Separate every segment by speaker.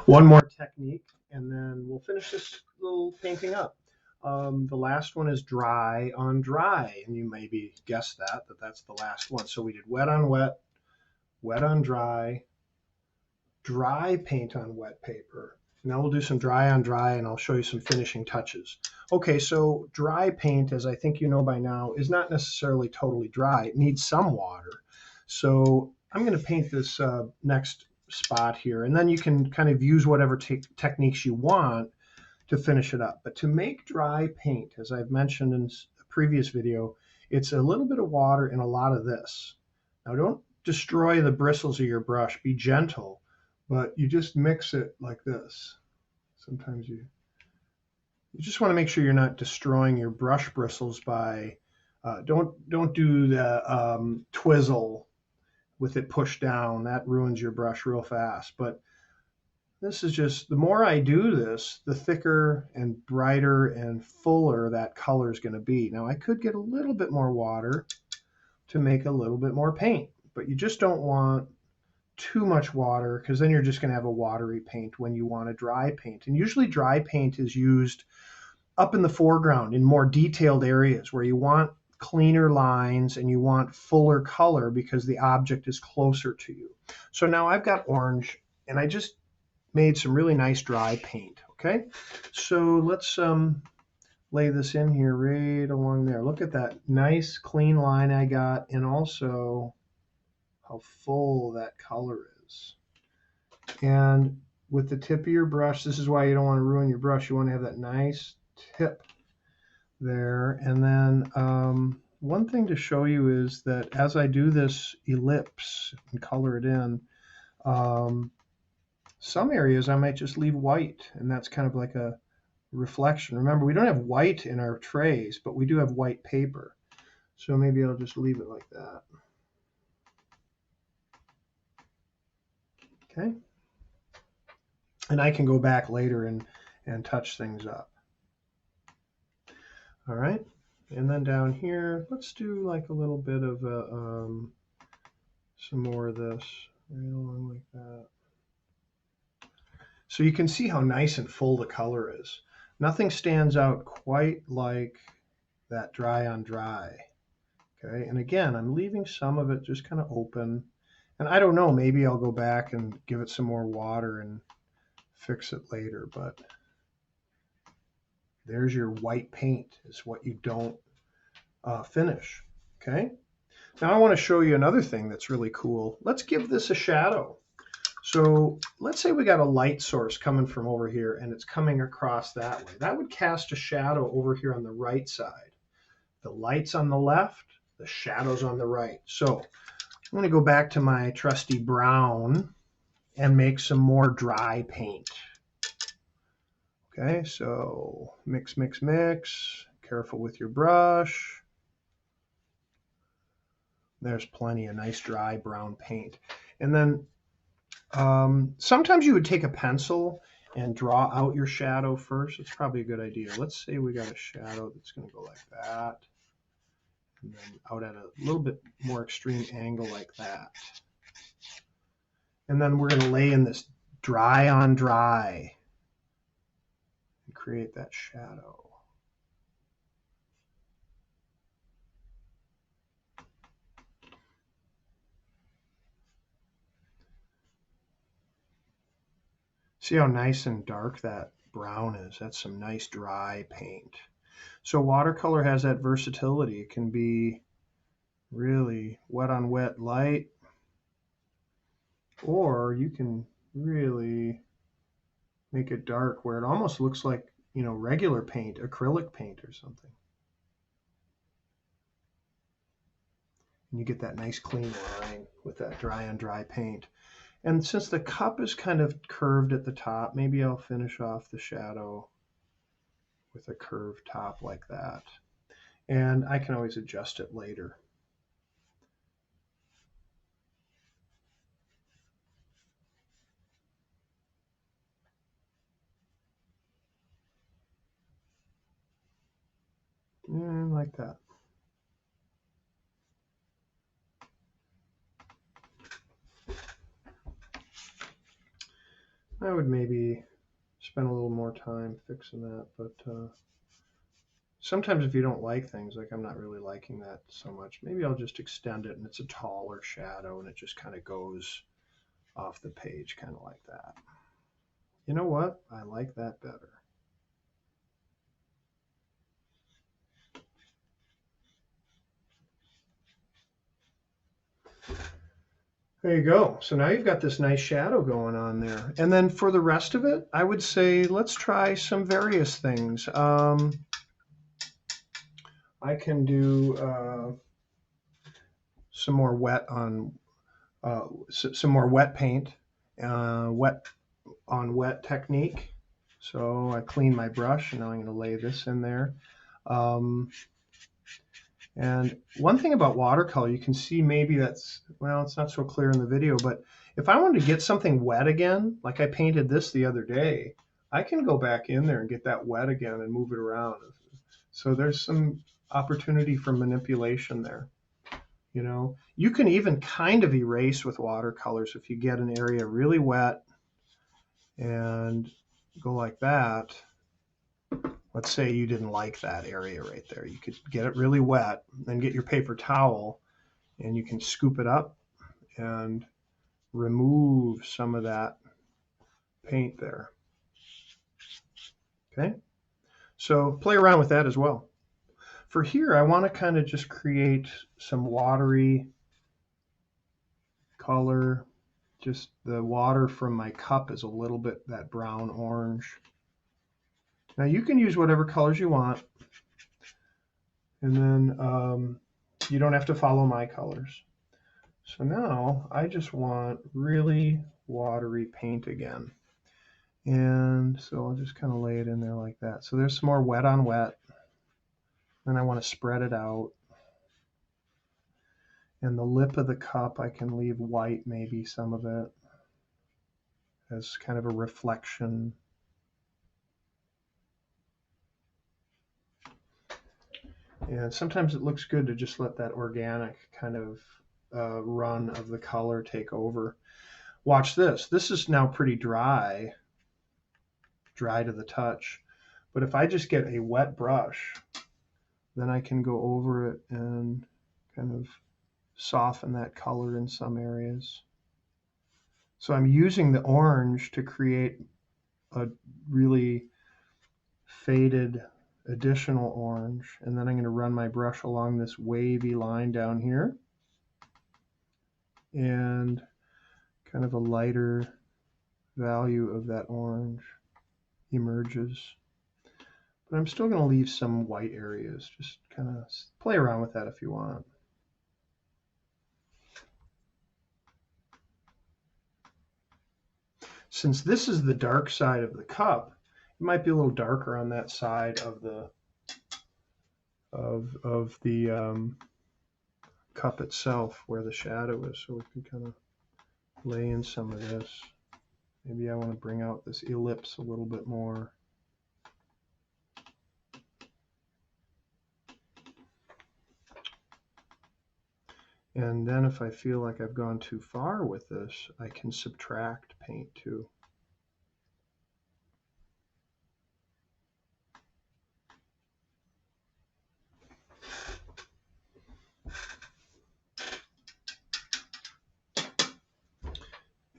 Speaker 1: One more technique, and then we'll finish this little painting up. The last one is dry on dry, and you maybe guessed that that's the last one. So we did wet on wet, wet on dry, dry paint on wet paper. Now we'll do some dry on dry, and I'll show you some finishing touches. Okay, so dry paint, as I think you know by now, is not necessarily totally dry. It needs some water. So I'm going to paint this next spot here, and then you can kind of use whatever techniques you want to finish it up. But to make dry paint, as I've mentioned in a previous video, it's a little bit of water and a lot of this. Now don't destroy the bristles of your brush. Be gentle, but you just mix it like this. Sometimes you just want to make sure you're not destroying your brush bristles by don't do the twizzle with it pushed down. That ruins your brush real fast. But this is just, the more I do this, the thicker and brighter and fuller that color is going to be. Now I could get a little bit more water to make a little bit more paint, but you just don't want too much water, because then you're just going to have a watery paint when you want a dry paint. And usually dry paint is used up in the foreground in more detailed areas where you want cleaner lines and you want fuller color because the object is closer to you. So now I've got orange, and I just made some really nice dry paint. Okay, so let's lay this in here right along there. Look at that nice clean line I got, and also how full that color is. And with the tip of your brush, this is why you don't want to ruin your brush. You want to have that nice tip there. And then one thing to show you is that as I do this ellipse and color it in, some areas I might just leave white, and that's kind of like a reflection. Remember, we don't have white in our trays, but we do have white paper. So maybe I'll just leave it like that. Okay. And I can go back later and touch things up. All right. And then down here, let's do like a little bit of some more of this right along like that. So you can see how nice and full the color is. Nothing stands out quite like that dry on dry. Okay, and again, I'm leaving some of it just kind of open. And I don't know, maybe I'll go back and give it some more water and fix it later, but there's your white paint, is what you don't finish. Okay, now I want to show you another thing that's really cool. Let's give this a shadow. So let's say we got a light source coming from over here and it's coming across that way. That would cast a shadow over here on the right side. The light's on the left, the shadow's on the right. So I'm going to go back to my trusty brown and make some more dry paint. Okay, so mix, mix, mix. Careful with your brush. There's plenty of nice dry brown paint. And then sometimes you would take a pencil and draw out your shadow first. It's probably a good idea. Let's say we got a shadow that's going to go like that, and then out at a little bit more extreme angle like that. And then we're going to lay in this dry on dry and create that shadow. See how nice and dark that brown is? That's some nice dry paint. So watercolor has that versatility. It can be really wet on wet light, or you can really make it dark where it almost looks like, you know, regular paint, acrylic paint or something. And you get that nice clean line with that dry on dry paint. And since the cup is kind of curved at the top, maybe I'll finish off the shadow with a curved top like that. And I can always adjust it later. And like that. I would maybe spend a little more time fixing that, but sometimes if you don't like things, like I'm not really liking that so much, maybe I'll just extend it and it's a taller shadow and it just kind of goes off the page kind of like that. You know what? I like that better. There you go. So now you've got this nice shadow going on there. And then for the rest of it, I would say let's try some various things. I can do some more wet on some more wet paint, wet on wet technique. So I clean my brush and now I'm going to lay this in there. And one thing about watercolor, you can see maybe that's, well, it's not so clear in the video, but if I wanted to get something wet again, like I painted this the other day, I can go back in there and get that wet again and move it around. So there's some opportunity for manipulation there. You know, you can even kind of erase with watercolors if you get an area really wet and go like that. Let's say you didn't like that area right there. You could get it really wet, then get your paper towel and you can scoop it up and remove some of that paint there. Okay, so play around with that as well. For here, I want to kind of just create some watery color. Just the water from my cup is a little bit that brown orange. Now you can use whatever colors you want, and then you don't have to follow my colors. So now I just want really watery paint again. And so I'll just kind of lay it in there like that. So there's some more wet on wet. Then I want to spread it out. And the lip of the cup, I can leave white, maybe some of it, as kind of a reflection. And sometimes it looks good to just let that organic kind of run of the color take over. Watch this. This is now pretty dry to the touch. But if I just get a wet brush, then I can go over it and kind of soften that color in some areas. So I'm using the orange to create a really faded additional orange, and then I'm going to run my brush along this wavy line down here and kind of a lighter value of that orange emerges. But I'm still going to leave some white areas. Just kind of play around with that if you want. Since this is the dark side of the cup, it might be a little darker on that side of the cup itself where the shadow is. So we can kind of lay in some of this. Maybe I want to bring out this ellipse a little bit more. And then if I feel like I've gone too far with this, I can subtract paint too.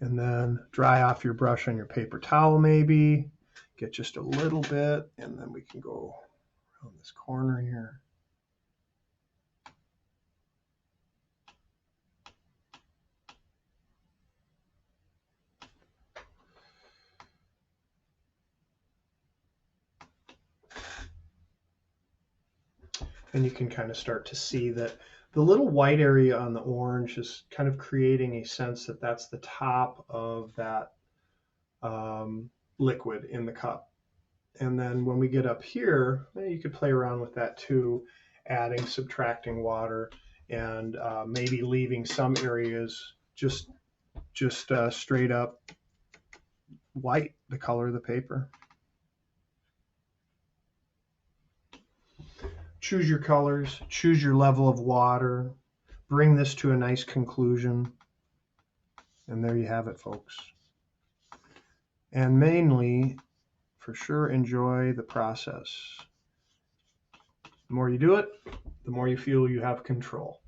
Speaker 1: And then dry off your brush on your paper towel maybe. Get just a little bit, and then we can go around this corner here. And you can kind of start to see that the little white area on the orange is kind of creating a sense that that's the top of that liquid in the cup. And then when we get up here, you could play around with that too, adding, subtracting water, and maybe leaving some areas just straight up white, the color of the paper. Choose your colors, choose your level of water, bring this to a nice conclusion, and there you have it, folks. and mainly, for sure, enjoy the process. The more you do it, the more you feel you have control.